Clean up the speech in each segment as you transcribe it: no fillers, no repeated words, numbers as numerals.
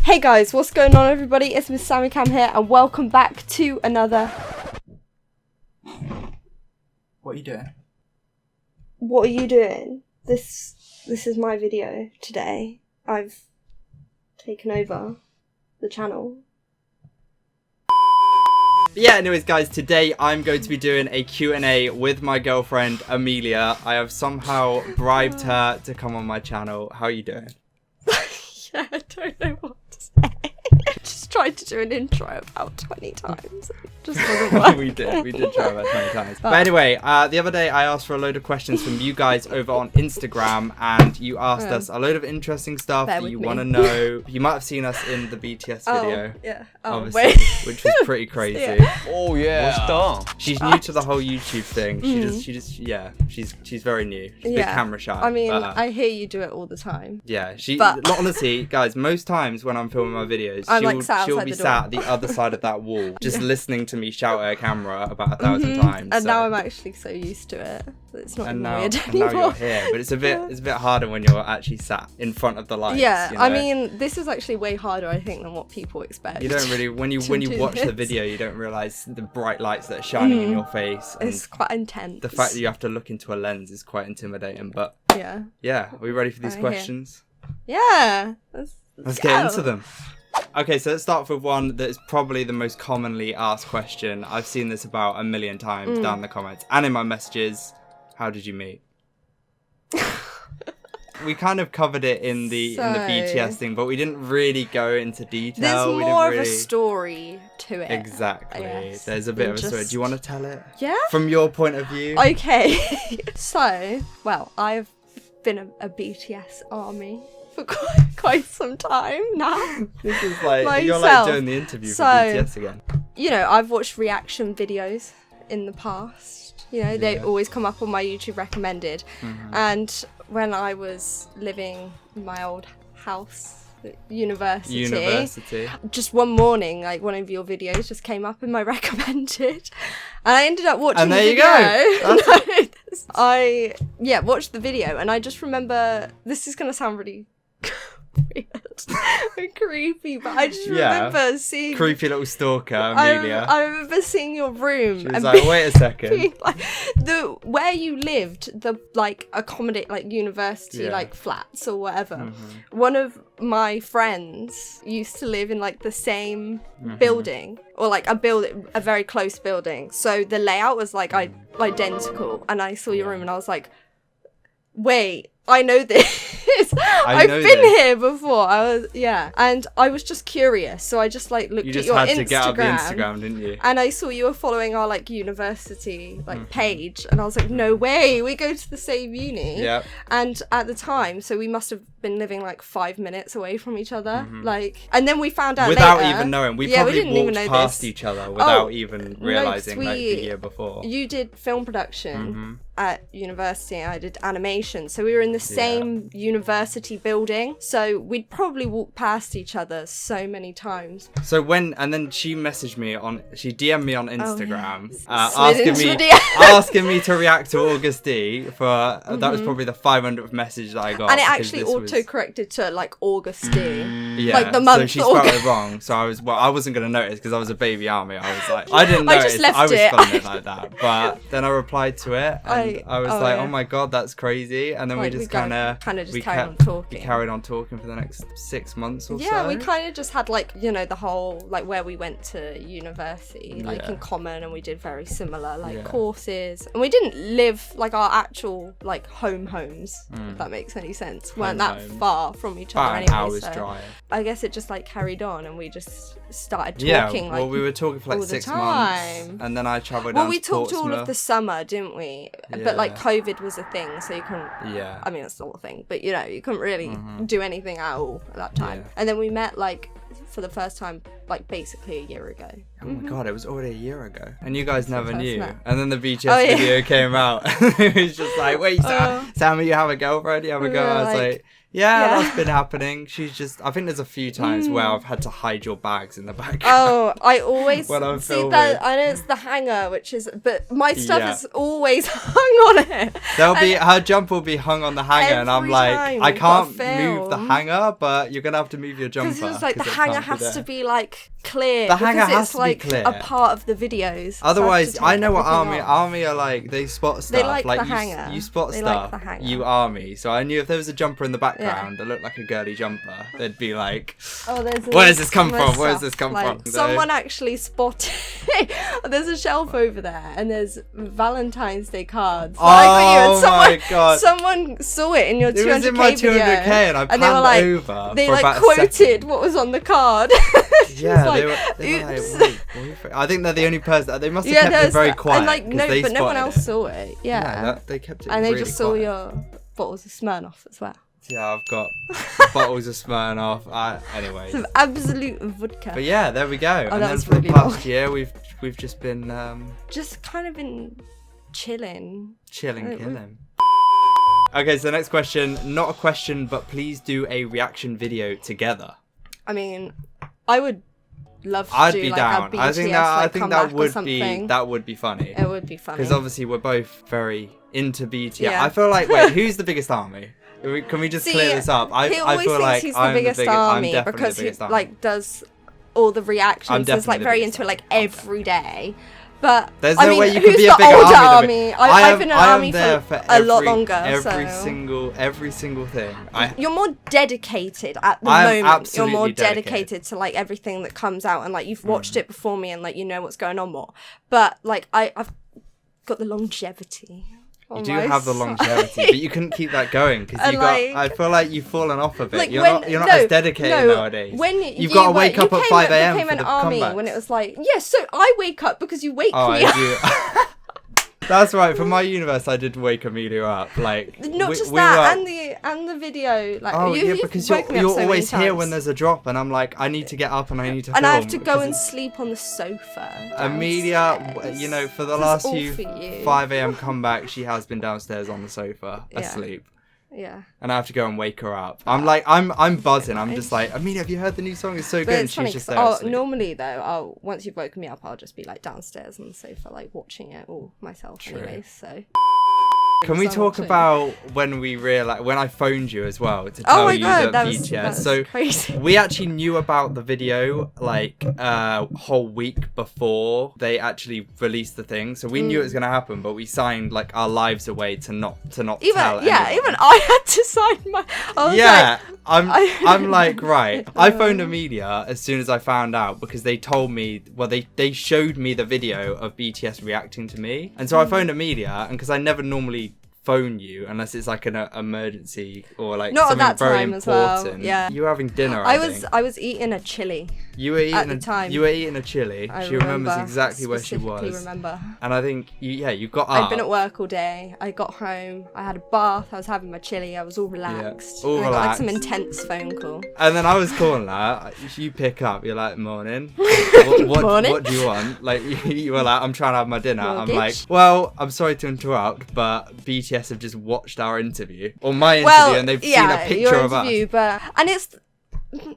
Hey guys, what's going on everybody? It's MrSammyCam here and welcome back to another... What are you doing? What are you doing? This is my video today. I've taken over the channel. Yeah, anyways guys, today I'm going to be doing a Q&A with my girlfriend Amelia. I have somehow bribed her to come on my channel. How are you doing? Yeah, I don't know what to say. Just tried to do an intro about 20 times. It just wasn't working. we did try about 20 times. But anyway, the other day I asked for a load of questions from you guys over on Instagram, and you asked us a load of interesting stuff that you want to know. You might have seen us in the BTS video. Yeah. Obviously, Wait. which was pretty crazy. Yeah. Oh yeah. What's that? She's new to the whole YouTube thing. She's very new. She's a bit camera shy. I mean, I hear you do it all the time. Yeah, But- honestly, guys, most times when I'm filming my videos, she'll be sat at the other side of that wall, just listening to me shout at a camera about 1,000 times. And now I'm actually so used to it. It's not even weird and anymore. now you're here, but it's a bit harder when you're actually sat in front of the lights. Yeah, you know? I mean, this is actually way harder, I think, than what people expect. You don't really, when you watch the video, you don't realise the bright lights that are shining in your face. And it's quite intense. the fact that you have to look into a lens is quite intimidating, but yeah, are we ready for these questions? Yeah. Let's get into them. Okay, so let's start with one that is probably the most commonly asked question. I've seen this about a million times down in the comments and in my messages. How did you meet? We kind of covered it in the BTS thing, but we didn't really go into detail. There's more of a story to it. Exactly. There's a bit of a story. Do you want to tell it? Yeah? From your point of view? Okay. So, well, I've been a BTS army for quite some time now. This is like, Myself. you're like doing the interview for BTS again. You know, I've watched reaction videos in the past. You know, they always come up on my YouTube recommended. And when I was living in my old house at university, just one morning, like one of your videos just came up in my recommended, and I ended up watching and there the video. You go. I watched the video, and I just remember, this is gonna sound really weird and creepy, but I just remember seeing creepy little stalker Amelia. I remember seeing your room. She was like, wait a second. Like, where you lived, the accommodate university flats or whatever. One of my friends used to live in the same building, or a very close building. So the layout was identical, and I saw your room and I was like, wait, I know this. I've been here before. And I was just curious, so I just looked at your Instagram. You just had to get up the Instagram, didn't you? And I saw you were following our university page, and I was like, no way, we go to the same uni. Yep. And at the time, so we must have been living 5 minutes away from each other. And then we found out without later, even knowing. We probably didn't even know walked past this. each other without even realising the year before. You did film production at university, and I did animation, so we were in the same university building, so we'd probably walk past each other so many times. So then she messaged me she DM'd me on Instagram, asking me to react to August D for that was probably the 500th message that I got, and it actually auto-corrected to August D, the month. So she spelled it wrong, so I wasn't gonna notice because I was a baby army. I was like, I didn't notice. I was spelling it like that, but then I replied to it, and I was like, oh my god, that's crazy. And then we just carried on talking. We carried on talking for the next 6 months or so. Yeah, we kind of just had the whole where we went to university in common, and we did very similar courses, and we didn't live our actual homes, if that makes any sense. Weren't that far from each other anyway. An hour's drive. I guess it just carried on, and we just started talking. Yeah, well, we were talking for 6 months, and then I travelled down to Portsmouth. Well, we talked all of the summer, didn't we? But COVID was a thing, so you couldn't. Yeah. I mean, it's still a thing, but you couldn't really do anything at all at that time. And then we met for the first time basically a year ago. Oh my god, it was already a year ago, and you guys never knew. And then the BTS video came out. It was just like, wait, Sammy, you have a girlfriend? You have a girl? I was like, Yeah, that's been happening. She's just... I think there's a few times where I've had to hide your bags in the background. Oh, I always when I'm see filming. that. I know it's the hanger, which is... But my stuff is always hung on it. Her jumper will be hung on the hanger, and I'm like, I can't move the hanger, but you're going to have to move your jumper. Because it's like the hanger has to be like clear. The hanger has to be clear. A part of the videos. Otherwise, I know what Army are like. They spot stuff. They like the hanger. You spot stuff. Like the hanger. You Army. So I knew if there was a jumper in the background that looked like a girly jumper, they'd be like, where's this come from? Where's this come from? Someone actually spotted. There's a shelf over there, and there's Valentine's Day cards. My god! Someone saw it in your 200k video. It was in my 200k, and I panned over. They like quoted what was on the card. Yeah, they were like, wait, I think they're the only person. They must have kept it very quiet. And but no one else saw it. Yeah, they kept it. And they really just saw quiet. your bottles of Smirnoff as well. Yeah, I've got bottles of Smirnoff. Anyways, some absolute vodka. But yeah, there we go. And then for really the past year, we've just been just kind of been killing. Okay, so the next question, not a question, but please do a reaction video together. I mean, I would love to do be like down. a BTS I think that would be funny. It would be funny because obviously we're both very into BTS. Yeah. I feel like who's the biggest army? Can we just clear this up? He always thinks he's the biggest army because he like does all the reactions. He's like very into it like every day. But there's no way you could be a bigger army. I've been in an army for a lot longer. Every single thing. You're more dedicated at the moment. You're more dedicated to like everything that comes out, and like you've watched it before me, and like you know what's going on more. But like I've got the longevity. You do have the longevity, but you couldn't keep that going because I feel like you've fallen off a bit. Like you're not as dedicated nowadays. When you've got to wake up at 5 a.m. became for an the army comebacks. when it was like, so I wake up because you wake me up. That's right. For my universe, I did wake Amelia up. Like not just that, and the video. Like because you're always here when there's a drop, and I'm like, I need to get up and I need to. And I have to go and sleep on the sofa. Amelia, for the last few 5 a.m. comeback, she has been downstairs on the sofa asleep. Yeah. And I have to go and wake her up. I'm like, I'm buzzing. I'm just like, Amelia, have you heard the new song? It's so good. And she's just there asleep. Normally though, once you've woken me up, I'll just be like downstairs on the sofa, like watching it all myself. Anyways, so. Can we talk about when I phoned you as well to tell you that BTS? So crazy. We actually knew about the video like a whole week before they actually released the thing. So we knew it was gonna happen, but we signed like our lives away to not tell anyone. Even I had to sign my. I'm like, right. I phoned Amelia as soon as I found out because they told me, they showed me the video of BTS reacting to me. And so I phoned Amelia, and because I never normally phone you unless it's like an emergency or like not something at that very time important. as well. Yeah. You were having dinner, I was eating a chili. You were eating at the time. You were eating a chili. She remembers exactly where she was. Remember. And I think you got up. I'd been at work all day. I got home. I had a bath. I was having my chili. I was all relaxed. Yeah, all relaxed. I got like some intense phone call. And then I was calling her. You pick up. You're like, morning. What do you want? Like you were like, I'm trying to have my dinner. Mortgage? I'm like, well, I'm sorry to interrupt, but BTS have just watched our interview or my interview, and they've seen a picture of us. And it's.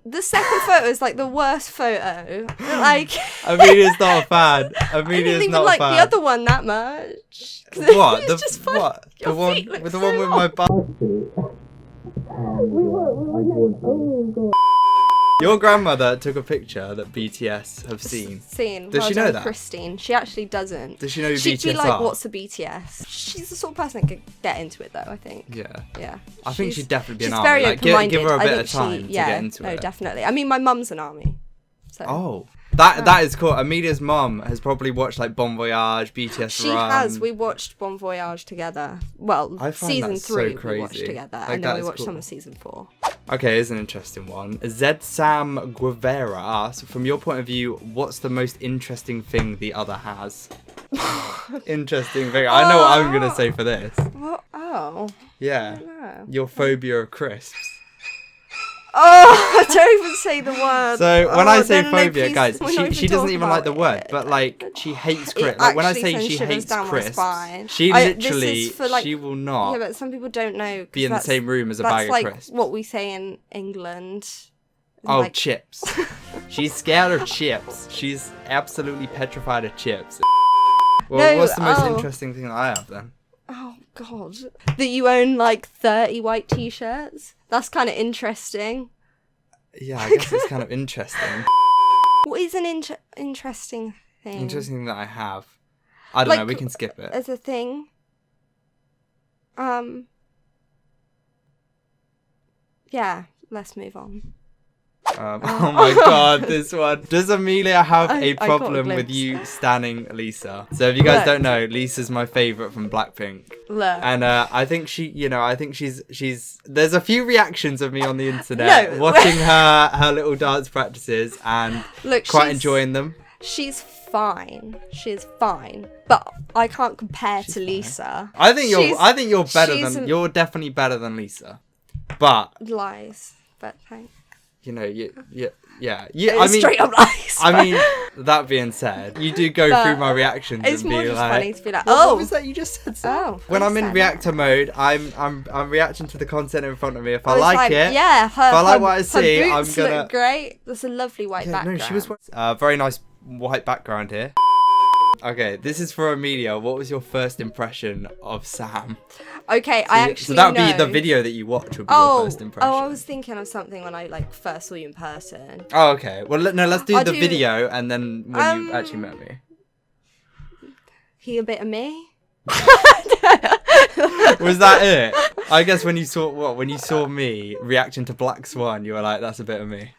The second photo is like the worst photo. Like Amelia's not a fan. I didn't even like the other one that much. What? The one with my butt. Your grandmother took a picture that BTS have seen. Does she know that? Christine. She actually doesn't. Does she know who She'd BTS be like, are? what's a BTS? She's the sort of person that could get into it, though, I think. Yeah. I think she'd definitely be an she's army. very like, open-minded. give her a bit of time to get into it. No, definitely. I mean, my mum's an army. So. Oh. That is cool. Amelia's mum has probably watched like Bon Voyage, BTS She has. We watched Bon Voyage together. Well, season 3 we watched together, and then we watched some of season 4. Okay, here's an interesting one. Sam Guevara asks, from your point of view, what's the most interesting thing the other has? Interesting thing. I know what I'm gonna say for this. What? Oh. Yeah. Your phobia of crisps. Oh, don't even say the word. So when I say phobia, please, guys, she doesn't even like the word, but like she hates crisps. Like when I say she hates crisps, she literally she will not. Yeah, but some people don't know. Be in the same room as a bag of crisps. That's like what we say in England. Oh, like... chips. She's scared of chips. She's absolutely petrified of chips. Well, no, what's the most interesting thing that I have then? Oh God, that you own like 30 white t-shirts. That's kind of interesting. Yeah, I guess it's kind of interesting. What is an interesting thing? Interesting thing that I have. I don't know. We can skip it. As a thing. Yeah, let's move on. Oh my God, this one. Does Amelia have a problem with you standing Lisa? So if you guys don't know, Lisa's my favourite from Blackpink. Look. And I think she's there's a few reactions of me on the internet watching her little dance practices and quite enjoying them. She's fine. She's fine. But I can't compare to Lisa. I think you're better than you're definitely better than Lisa. But lies. But thanks. You know, yeah. I mean, straight up lies. I mean, that being said, you do go through my reactions and be like, funny to be like, what was that you just said? Oh, when I'm in reactor mode, I'm reacting to the content in front of me. If I like it, if I like what I see, I'm gonna. Look great. That's a lovely white background. No, she was very nice white background here. Okay, this is for Amelia. What was your first impression of Sam? Okay, so that would be the video that you watch would be your first impression. Oh, I was thinking of something when I like first saw you in person. Oh, okay. Well, no, let's do the video and then when you actually met me. He a bit of me. Was that it? I guess when you saw me reacting to Black Swan, you were like, "That's a bit of me."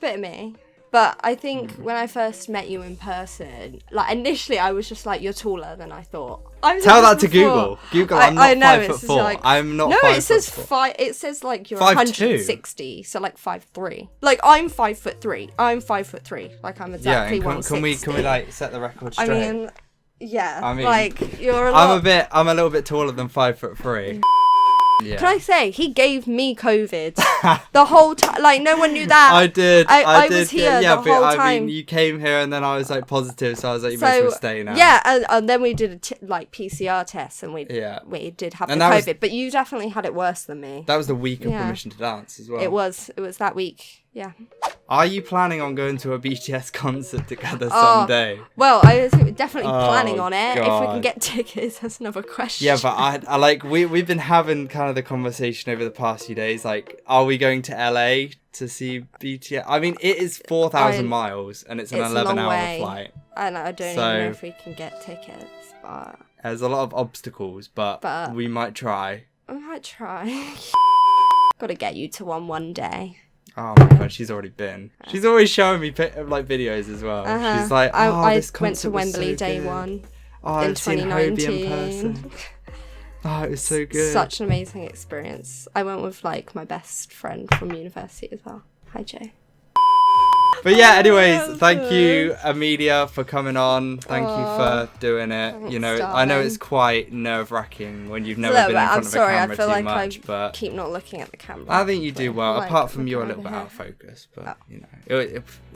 Bit of me. But I think when I first met you in person, like initially I was just like, you're taller than I thought. Tell that to Google. Google, I'm not 5'4". Like, I'm not 5'4". No, it says 5. It says like you're 160, so like 5'3". Like I'm 5'3". I'm 5'3". Like I'm exactly 160. Can we like set the record straight? I mean, yeah. I mean, like you're I'm a little bit taller than 5'3". Yeah. Can I say he gave me COVID the whole time? Like no one knew that. I did. I was here the whole time. I mean, you came here and then I was like positive, so I was like, you may as well stay now. Yeah, and then we did a PCR test and we did have the COVID, but you definitely had it worse than me. That was the week of Permission to Dance as well. It was that week. Yeah. Are you planning on going to a BTS concert together someday? Well, I was definitely planning on it. God. If we can get tickets, that's another question. Yeah, but I like we've been having kind of the conversation over the past few days. Like, are we going to LA to see BTS? I mean, it is 4,000 miles and it's an 11-hour flight. And I don't even know if we can get tickets, but there's a lot of obstacles, but we might try. I might try. Got to get you to one day. Oh my God, she's already been. She's always showing me like videos as well. She's like, I this went to Wembley so day one in 2019. In person. Oh, it was so good. Such an amazing experience. I went with like my best friend from university as well. Hi, Joe. But yeah, anyways, thank you, Amelia, for coming on. Thank you for doing it. Thanks, you know, darling. I know it's quite nerve-wracking when you've never been in front of a camera too much, but keep not looking at the camera. I think you do well. Apart from you're a little bit out of focus, but you know,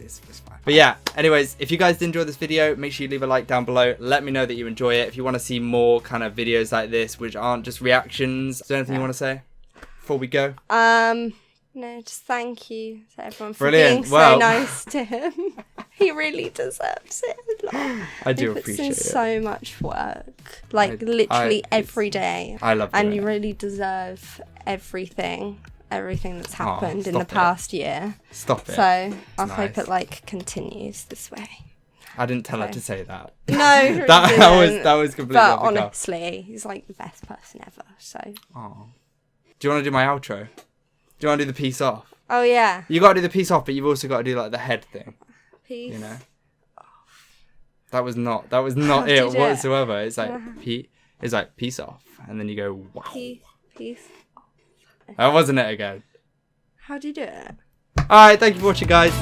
it's fine. But yeah, anyways, if you guys did enjoy this video, make sure you leave a like down below. Let me know that you enjoy it. If you want to see more kind of videos like this, which aren't just reactions, is there anything you want to say before we go? No, just thank you to everyone for being so nice to him. He really deserves it. I do appreciate it. It's so much work, like literally every day. I love it. And you really deserve everything that's happened in the past year. Stop it. So I hope it like continues this way. I didn't tell her to say that. No, that was completely. But honestly, he's like the best person ever. So. Oh. Do you want to do my outro? Do you want to do the peace off? Oh yeah. You got to do the peace off, but you've also got to do like the head thing. Peace. You know. That was not it whatsoever. It's like it's like peace off, and then you go wow. Peace. That wasn't it again. How do you do it? All right, thank you for watching, guys.